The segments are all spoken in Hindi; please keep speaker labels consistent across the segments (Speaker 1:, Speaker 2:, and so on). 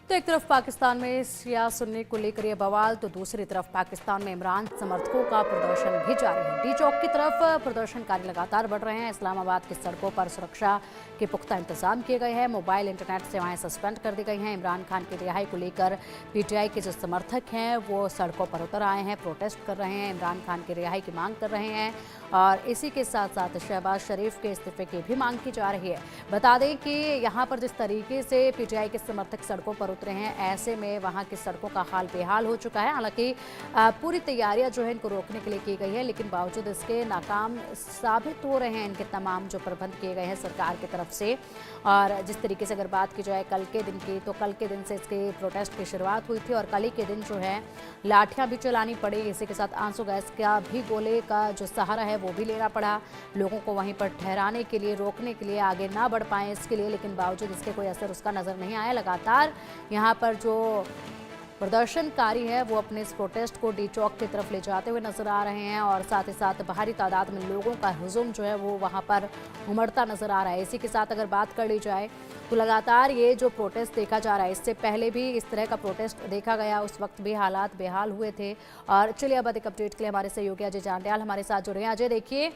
Speaker 1: तो एक तरफ पाकिस्तान में शिया सुन्नी को लेकर यह बवाल, तो दूसरी तरफ पाकिस्तान में इमरान समर्थकों का प्रदर्शन भी जारी है। डी चौक की तरफ प्रदर्शनकारी लगातार बढ़ रहे हैं। इस्लामाबाद की सड़कों पर सुरक्षा के पुख्ता इंतजाम किए गए हैं। मोबाइल इंटरनेट सेवाएं सस्पेंड कर दी गई हैं। इमरान खान की रिहाई को लेकर पीटीआई के जो समर्थक हैं वो सड़कों पर उतर आए हैं, प्रोटेस्ट कर रहे हैं, इमरान खान की रिहाई की मांग कर रहे हैं और इसी के साथ साथ शहबाज शरीफ के इस्तीफे की भी मांग की जा रही है। बता दें कि यहाँ पर जिस तरीके से पीटीआई के समर्थक सड़कों पर उतरे हैं, ऐसे में वहाँ की सड़कों का हाल बेहाल हो चुका है। हालांकि पूरी तैयारियां जो है इनको रोकने के लिए की गई है, लेकिन बावजूद इसके नाकाम साबित हो रहे हैं इनके तमाम जो प्रबंध किए गए हैं सरकार की तरफ से। और जिस तरीके से अगर बात की जाए कल के दिन की, तो कल के दिन से इसके प्रोटेस्ट की शुरुआत हुई थी और कल ही के दिन जो है लाठियां भी चलानी पड़ी। इसी के साथ आंसू गैस का भी गोले का जो सहारा है वो भी लेना पड़ा लोगों को, वहीं पर ठहराने के लिए, रोकने के लिए, आगे ना बढ़ पाए इसके लिए, लेकिन बावजूद इसके कोई असर उसका नजर नहीं आया। लगातार यहाँ पर जो प्रदर्शनकारी है वो अपने इस प्रोटेस्ट को डी चौक की तरफ ले जाते हुए नजर आ रहे हैं और साथ ही साथ भारी तादाद में लोगों का हुजूम जो है वो वहाँ पर उमड़ता नजर आ रहा है। इसी के साथ अगर बात कर ली जाए तो लगातार ये जो प्रोटेस्ट देखा जा रहा है, इससे पहले भी इस तरह का प्रोटेस्ट देखा गया, उस वक्त भी हालात बेहाल हुए थे। और चलिए अब अधिक अपडेट के लिए हमारे सहयोगी अजय जांडियाल हमारे साथ जुड़े हैं। अजय, देखिए,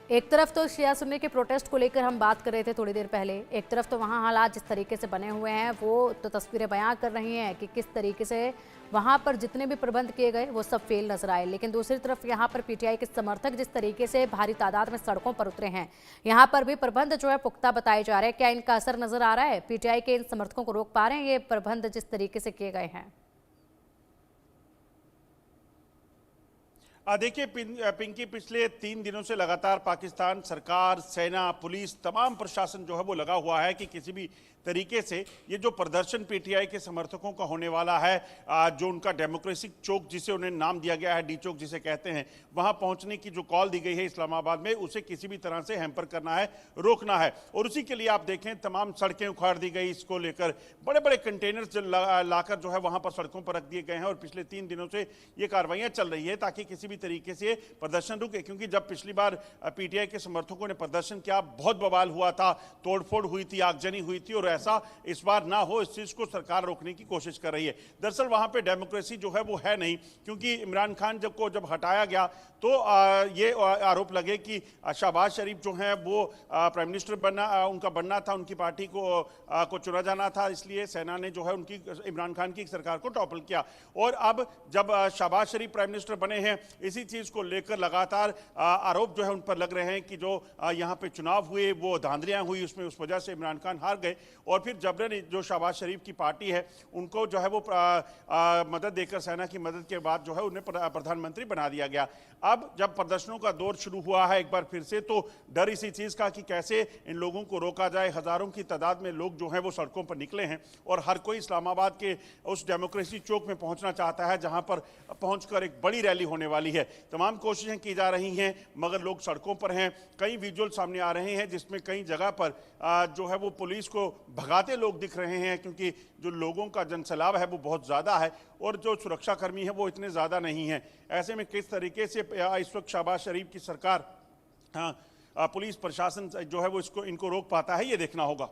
Speaker 1: एक तरफ तो शिया सुन्नी के प्रोटेस्ट को लेकर हम बात कर रहे थे थोड़ी देर पहले, एक तरफ तो वहाँ हालात जिस तरीके से बने हुए हैं वो तो तस्वीरें बयां कर रही हैं कि किस तरीके से वहाँ पर जितने भी प्रबंध किए गए वो सब फेल नजर आए। लेकिन दूसरी तरफ यहाँ पर पीटीआई के समर्थक जिस तरीके से भारी तादाद में सड़कों पर उतरे हैं, यहाँ पर भी प्रबंध जो है पुख्ता बताए जा रहे हैं। क्या इनका असर नजर आ रहा है? पीटीआई के इन समर्थकों को रोक पा रहे हैं ये प्रबंध जिस तरीके से किए गए हैं?
Speaker 2: देखिए पिंकी, पिछले 3 दिनों से लगातार पाकिस्तान सरकार, सेना, पुलिस, तमाम प्रशासन जो है वो लगा हुआ है कि किसी भी तरीके से ये जो प्रदर्शन पीटीआई के समर्थकों का होने वाला है, जो उनका डेमोक्रेसी चौक जिसे उन्हें नाम दिया गया है, डी चौक जिसे कहते हैं, वहां पहुंचने की जो कॉल दी गई है इस्लामाबाद में, उसे किसी भी तरह से हैम्पर करना है, रोकना है। और उसी के लिए आप देखें तमाम सड़कें उखाड़ दी गई, इसको लेकर बड़े बड़े कंटेनर्स लाकर जो है वहां पर सड़कों पर रख दिए गए हैं और पिछले 3 दिनों से ये कार्रवाइयां चल रही है ताकि किसी भी तरीके से प्रदर्शन रुके। क्योंकि जब पिछली बार पीटीआई के समर्थकों ने प्रदर्शन किया, बहुत बवाल हुआ था, तोड़फोड़ हुई थी, आगजनी हुई थी और ऐसा इस बार ना हो, इस चीज को सरकार रोकने की कोशिश कर रही है। दरअसल वहां पे डेमोक्रेसी जो है वो है नहीं, क्योंकि इमरान खान जब हटाया गया तो ये आरोप लगे कि शहबाज शरीफ जो हैं वो प्राइम मिनिस्टर उनका बनना था, उनकी पार्टी को चुना जाना था, इसलिए सेना ने जो है उनकी इमरान खान की सरकार को टॉपल किया। और अब जब शहबाज शरीफ प्राइम मिनिस्टर बने हैं, इसी चीज को लेकर लगातार आरोप जो है उन पर लग रहे हैं कि जो यहाँ पे चुनाव हुए वो धांधलियां हुई, उसमें उस वजह से इमरान खान हार गए और फिर जबरन जो शहबाज शरीफ की पार्टी है उनको जो है वो मदद देकर, सेना की मदद के बाद जो है उन्हें प्रधानमंत्री बना दिया गया। अब जब प्रदर्शनों का दौर शुरू हुआ है एक बार फिर से, तो डर इसी चीज का कि कैसे इन लोगों को रोका जाए। हजारों की तादाद में लोग जो हैं वो सड़कों पर निकले हैं और हर कोई इस्लामाबाद के उस डेमोक्रेसी चौक में पहुंचना चाहता है जहां पर पहुंचकर एक बड़ी रैली होने वाली है। तमाम कोशिशें की जा रही हैं मगर लोग सड़कों पर हैं। कई विजुअल सामने आ रहे हैं जिसमें कई जगह पर जो है वो पुलिस को भगाते लोग दिख रहे हैं, क्योंकि जो लोगों का जनसैलाब है वो बहुत ज़्यादा है और जो सुरक्षाकर्मी है वो इतने ज़्यादा नहीं हैं। ऐसे में किस तरीके से इस वक्त शहबाज शरीफ की सरकार, पुलिस प्रशासन जो है वो इनको रोक पाता है, ये देखना होगा।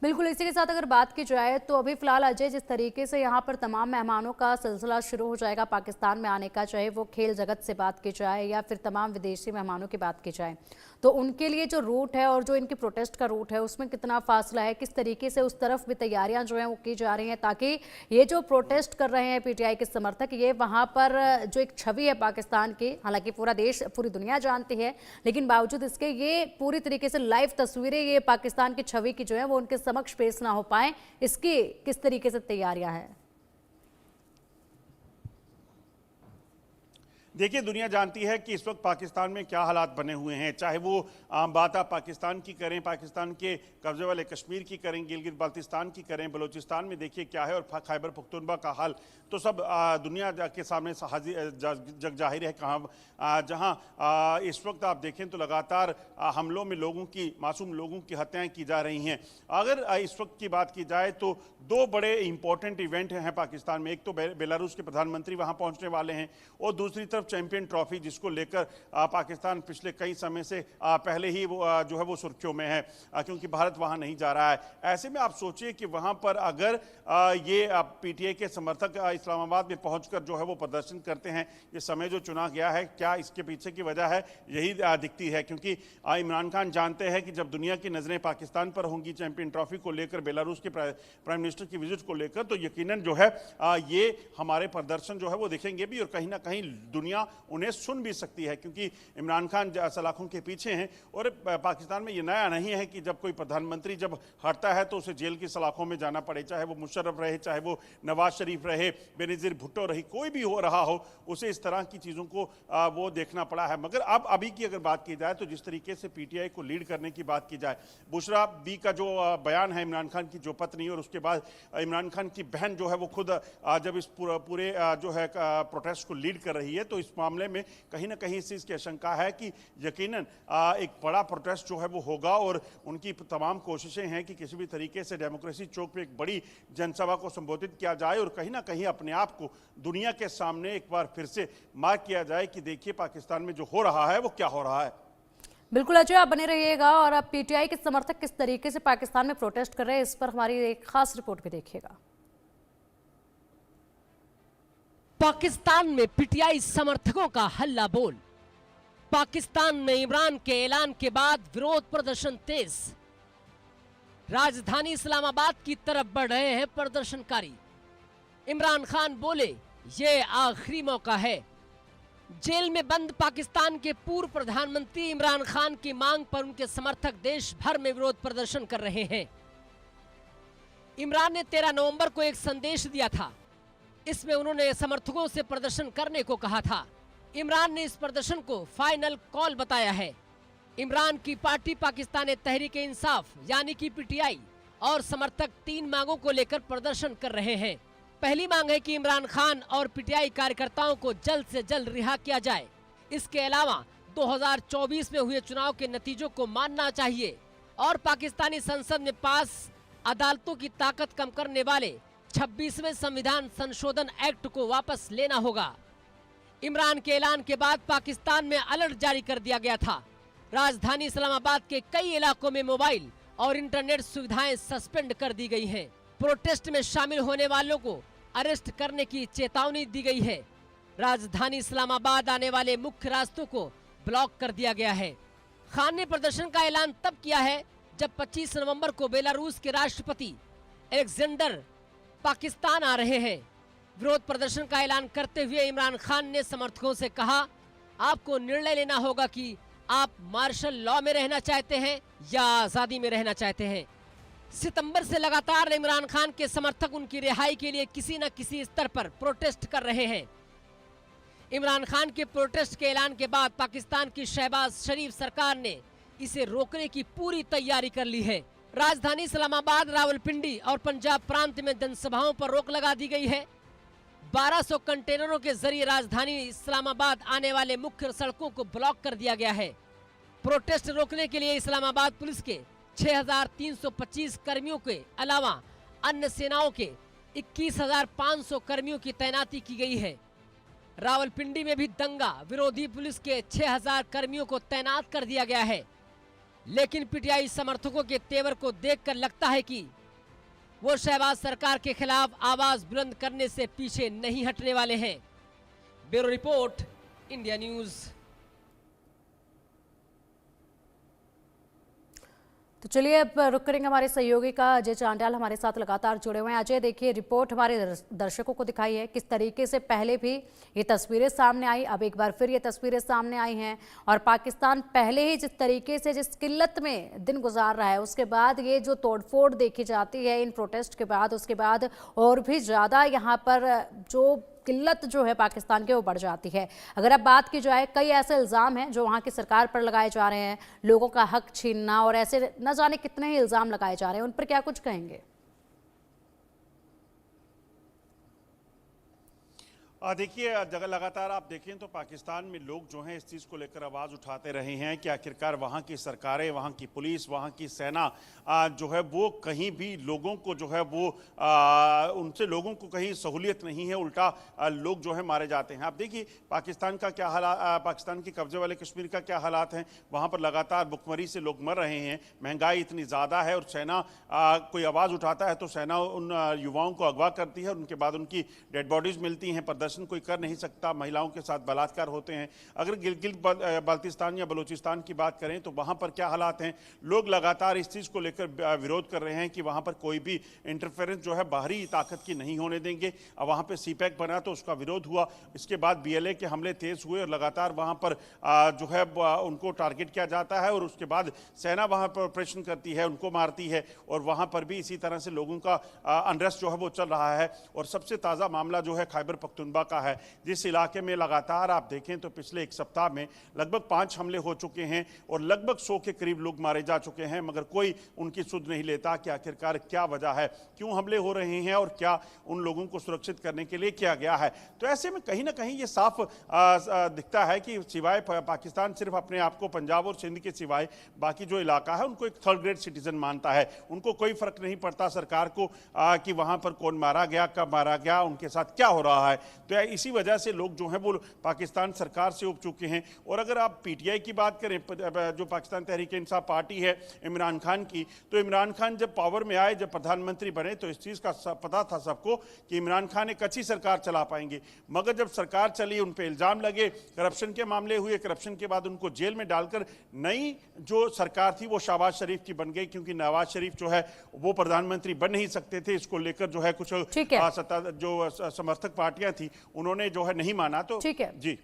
Speaker 1: बिल्कुल, इसी के साथ अगर बात की जाए तो अभी फिलहाल अजय, जिस तरीके से यहाँ पर तमाम मेहमानों का सिलसिला शुरू हो जाएगा पाकिस्तान में आने का, चाहे वो खेल जगत से बात की जाए या फिर तमाम विदेशी मेहमानों की बात की जाए, तो उनके लिए जो रूट है और जो इनकी प्रोटेस्ट का रूट है उसमें कितना फासला है, किस तरीके से उस तरफ भी तैयारियां जो हैं वो की जा रही हैं ताकि ये जो प्रोटेस्ट कर रहे हैं पीटीआई के समर्थक, ये वहाँ पर जो एक छवि है पाकिस्तान की, हालांकि पूरा देश, पूरी दुनिया जानती है, लेकिन बावजूद इसके ये पूरी तरीके से लाइव तस्वीरें ये पाकिस्तान की छवि की जो है वो उनके समक्ष पेश ना हो पाए, इसकी किस तरीके से तैयारियां हैं?
Speaker 2: देखिए, दुनिया जानती है कि इस वक्त पाकिस्तान में क्या हालात बने हुए हैं, चाहे वो आम बात आप पाकिस्तान की करें, पाकिस्तान के कब्जे वाले कश्मीर की करें, गिलगित बाल्तिस्तान की करें, बलूचिस्तान में देखिए क्या है और खैबर पख्तूनख्वा का हाल तो सब दुनिया के सामने जग जाहिर है। जहां इस वक्त आप देखें तो लगातार हमलों में मासूम लोगों की हत्याएं की जा रही हैं। अगर इस वक्त की बात की जाए तो 2 बड़े इंपॉर्टेंट इवेंट हैं पाकिस्तान में। एक तो बेलारूस के प्रधानमंत्री वहां पहुंचने वाले हैं और दूसरी तरफ तरफ चैंपियन ट्रॉफी जिसको लेकर पाकिस्तान पिछले कई समय से पहले ही जो है वो सुर्खियों में है, क्योंकि भारत वहां नहीं जा रहा है। ऐसे में आप सोचिए कि वहां पर अगर ये पीटीआई के समर्थक इस्लामाबाद में पहुंचकर जो है वो प्रदर्शन करते हैं, ये समय जो चुना गया है, क्या इसके पीछे की वजह है? यही दिखती है, क्योंकि इमरान खान जानते हैं कि जब दुनिया की नजरें पाकिस्तान पर होंगी चैंपियन ट्रॉफी को लेकर, बेलारूस के प्राइम मिनिस्टर की विजिट को लेकर, तो यकीनन जो है ये हमारे प्रदर्शन जो है वो दिखेंगे भी, और कहीं ना कहीं दुनिया उन्हें सुन भी सकती है, क्योंकि इमरान खान सलाखों के पीछे हैं। और पाकिस्तान में ये नया नहीं है कि जब कोई प्रधानमंत्री जब हटता है तो उसे जेल की सलाखों में जाना पड़े, चाहे वो मुशर्रफ रहे, चाहे वो नवाज शरीफ रहे, बेनजीर भुट्टो रही, कोई भी हो रहा हो, उसे इस तरह की चीज़ों को वो देखना पड़ा है। मगर अब अभी की अगर बात की जाए तो जिस तरीके से पीटीआई को लीड करने की बात की जाए, बुशरा बी का जो बयान है इमरान खान की जो पत्नी, और उसके बाद इमरान खान की बहन जो है वो खुद जब इस पूरे जो है प्रोटेस्ट को लीड कर रही है, तो इस मामले में कहीं ना कहीं इस चीज़ की आशंका है कि यकीनन एक बड़ा प्रोटेस्ट जो है वो होगा, और उनकी तमाम कोशिशें हैं कि किसी भी तरीके से डेमोक्रेसी चौक पे एक बड़ी जनसभा को संबोधित किया जाए और कहीं ना कहीं अपने आप को दुनिया के सामने एक बार फिर से मार्क किया जाए कि देखिए पाकिस्तान में जो हो रहा है वो क्या हो रहा है।
Speaker 1: बिल्कुल अजय, आप बने रहिएगा, और अब पीटीआई के समर्थक किस तरीके से पाकिस्तान में प्रोटेस्ट कर रहे हैं, इस पर हमारी एक खास रिपोर्ट भी देखिएगा।
Speaker 3: पाकिस्तान में पीटीआई समर्थकों का हल्ला बोल। पाकिस्तान में इमरान के ऐलान के बाद विरोध प्रदर्शन तेज। राजधानी इस्लामाबाद की तरफ बढ़ रहे हैं प्रदर्शनकारी। इमरान खान बोले, ये आखिरी मौका है। जेल में बंद पाकिस्तान के पूर्व प्रधानमंत्री इमरान खान की मांग पर उनके समर्थक देश भर में विरोध प्रदर्शन कर रहे हैं। इमरान ने 13 नवंबर को एक संदेश दिया था। इसमें उन्होंने समर्थकों से प्रदर्शन करने को कहा था। इमरान ने इस प्रदर्शन को फाइनल कॉल बताया है। इमरान की पार्टी पाकिस्तान तहरीक इंसाफ यानी कि पीटीआई और समर्थक 3 मांगों को लेकर प्रदर्शन कर रहे हैं। पहली मांग है कि इमरान खान और पीटीआई कार्यकर्ताओं को जल्द से जल्द रिहा किया जाए। इसके अलावा 2024 में हुए चुनाव के नतीजों को मानना चाहिए और पाकिस्तानी संसद में पास अदालतों की ताकत कम करने वाले 26वें संविधान संशोधन एक्ट को वापस लेना होगा। इमरान के ऐलान के बाद पाकिस्तान में अलर्ट जारी कर दिया गया था। राजधानी इस्लामाबाद के कई इलाकों में मोबाइल और इंटरनेट सुविधाएं सस्पेंड कर दी गई हैं। प्रोटेस्ट में शामिल होने वालों को अरेस्ट करने की चेतावनी दी गई है। राजधानी इस्लामाबाद आने वाले मुख्य रास्तों को ब्लॉक कर दिया गया है। खान ने प्रदर्शन का ऐलान तब किया है जब 25 नवंबर को बेलारूस के राष्ट्रपति अलेक्जेंडर पाकिस्तान आ रहे हैं। विरोध प्रदर्शन का ऐलान करते हुए इमरान खान ने समर्थकों से कहा, आपको निर्णय लेना होगा कि आप मार्शल लॉ में रहना चाहते हैं या आजादी में रहना चाहते हैं। सितंबर से लगातार इमरान खान के समर्थक उनकी रिहाई के लिए किसी न किसी स्तर पर प्रोटेस्ट कर रहे हैं। इमरान खान के प्रोटेस्ट के ऐलान के बाद पाकिस्तान की शहबाज शरीफ सरकार ने इसे रोकने की पूरी तैयारी कर ली है। राजधानी इस्लामाबाद, रावलपिंडी और पंजाब प्रांत में जनसभाओं पर रोक लगा दी गई है। 1200 कंटेनरों के जरिए राजधानी इस्लामाबाद आने वाले मुख्य सड़कों को ब्लॉक कर दिया गया है। प्रोटेस्ट रोकने के लिए इस्लामाबाद पुलिस के 6325 कर्मियों के अलावा अन्य सेनाओं के 21500 कर्मियों की तैनाती की गई है। रावलपिंडी में भी दंगा विरोधी पुलिस के 6000 कर्मियों को तैनात कर दिया गया है। लेकिन पीटीआई समर्थकों के तेवर को देखकर लगता है कि वो शहबाज सरकार के खिलाफ आवाज बुलंद करने से पीछे नहीं हटने वाले हैं। Bureau report, India news.
Speaker 1: तो चलिए अब रुक करेंगे हमारे सहयोगी का अजय चांडाल हमारे साथ लगातार जुड़े हुए हैं। अजय, देखिए रिपोर्ट हमारे दर्शकों को दिखाई है किस तरीके से पहले भी ये तस्वीरें सामने आई, अब एक बार फिर ये तस्वीरें सामने आई हैं, और पाकिस्तान पहले ही जिस तरीके से जिस किल्लत में दिन गुजार रहा है, उसके बाद ये जो तोड़फोड़ देखी जाती है इन प्रोटेस्ट के बाद, उसके बाद और भी ज़्यादा यहाँ पर जो किल्लत जो है पाकिस्तान के वो बढ़ जाती है। अगर अब बात की जाए, कई ऐसे इल्ज़ाम हैं जो वहाँ की सरकार पर लगाए जा रहे हैं, लोगों का हक छीनना और ऐसे न जाने कितने ही इल्ज़ाम लगाए जा रहे हैं, उन पर क्या कुछ कहेंगे?
Speaker 2: देखिए जगह लगातार आप देखें तो पाकिस्तान में लोग जो हैं इस चीज़ को लेकर आवाज़ उठाते रहे हैं कि आखिरकार वहाँ की सरकारें, वहाँ की पुलिस, वहाँ की सेना जो है वो कहीं भी लोगों को जो है वो उनसे लोगों को कहीं सहूलियत नहीं है, उल्टा लोग जो है मारे जाते हैं। आप देखिए पाकिस्तान का क्या हालात, पाकिस्तान के कब्जे वाले कश्मीर का क्या हालात हैं। वहाँ पर लगातार भुखमरी से लोग मर रहे हैं, महंगाई इतनी ज़्यादा है और सेना कोई आवाज़ उठाता है तो सेना उन युवाओं को अगवा करती है और उनके बाद उनकी डेड बॉडीज मिलती हैं। प्रदर्शन कोई कर नहीं सकता, महिलाओं के साथ बलात्कार होते हैं। अगर गिलगित बाल्तिस्तान या बलूचिस्तान की बात करें तो वहाँ पर क्या हालात हैं। लोग लगातार इस चीज़ को लेकर विरोध कर रहे हैं कि वहाँ पर कोई भी इंटरफेरेंस जो है बाहरी ताकत की नहीं होने देंगे। अब वहाँ पर सीपैक बना तो उसका विरोध हुआ, इसके बाद BLA के हमले तेज हुए और लगातार वहाँ पर जो है उनको टारगेट किया जाता है और उसके बाद सेना वहाँ पर ऑपरेशन करती है, उनको मारती है और वहाँ पर भी इसी तरह से लोगों का अनरेस्ट जो है वो चल रहा है। और सबसे ताज़ा मामला जो है खैबर पख्तूनख्वा का है, जिस इलाके में लगातार आप देखें तो पिछले एक सप्ताह में लगभग 5 हमले हो चुके हैं और लगभग 100 के करीब लोग मारे जा चुके हैं, मगर कोई उनकी सुध नहीं लेता कि आखिरकार क्या वजह है, क्यों हमले हो रहे हैं और क्या उन लोगों को सुरक्षित करने के लिए किया गया है। तो ऐसे में कहीं ना कहीं ये साफ दिखता है कि सिवाय पाकिस्तान सिर्फ अपने आप को पंजाब और सिंध के सिवाय बाकी जो इलाका है उनको एक थर्ड ग्रेड सिटीजन मानता है। उनको कोई फर्क नहीं पड़ता सरकार को कि वहां पर कौन मारा गया, कब मारा गया, उनके साथ क्या हो रहा है। तो इसी वजह से लोग जो हैं वो पाकिस्तान सरकार से उब चुके हैं। और अगर आप PTI की बात करें, जो पाकिस्तान तहरीक इंसाफ पार्टी है इमरान खान की, तो इमरान खान जब पावर में आए, जब प्रधानमंत्री बने तो इस चीज़ का पता था सबको कि इमरान खान एक अच्छी सरकार चला पाएंगे। मगर जब सरकार चली, उन पर इल्ज़ाम लगे, करप्शन के मामले हुए, करप्शन के बाद उनको जेल में डालकर नई जो सरकार थी वो शहबाज शरीफ की बन गई, क्योंकि नवाज शरीफ जो है वो प्रधानमंत्री बन नहीं सकते थे। इसको लेकर जो है कुछ सत्ता जो समर्थक पार्टियां थी उन्होंने जो है नहीं माना। तो
Speaker 1: ठीक है
Speaker 2: जी।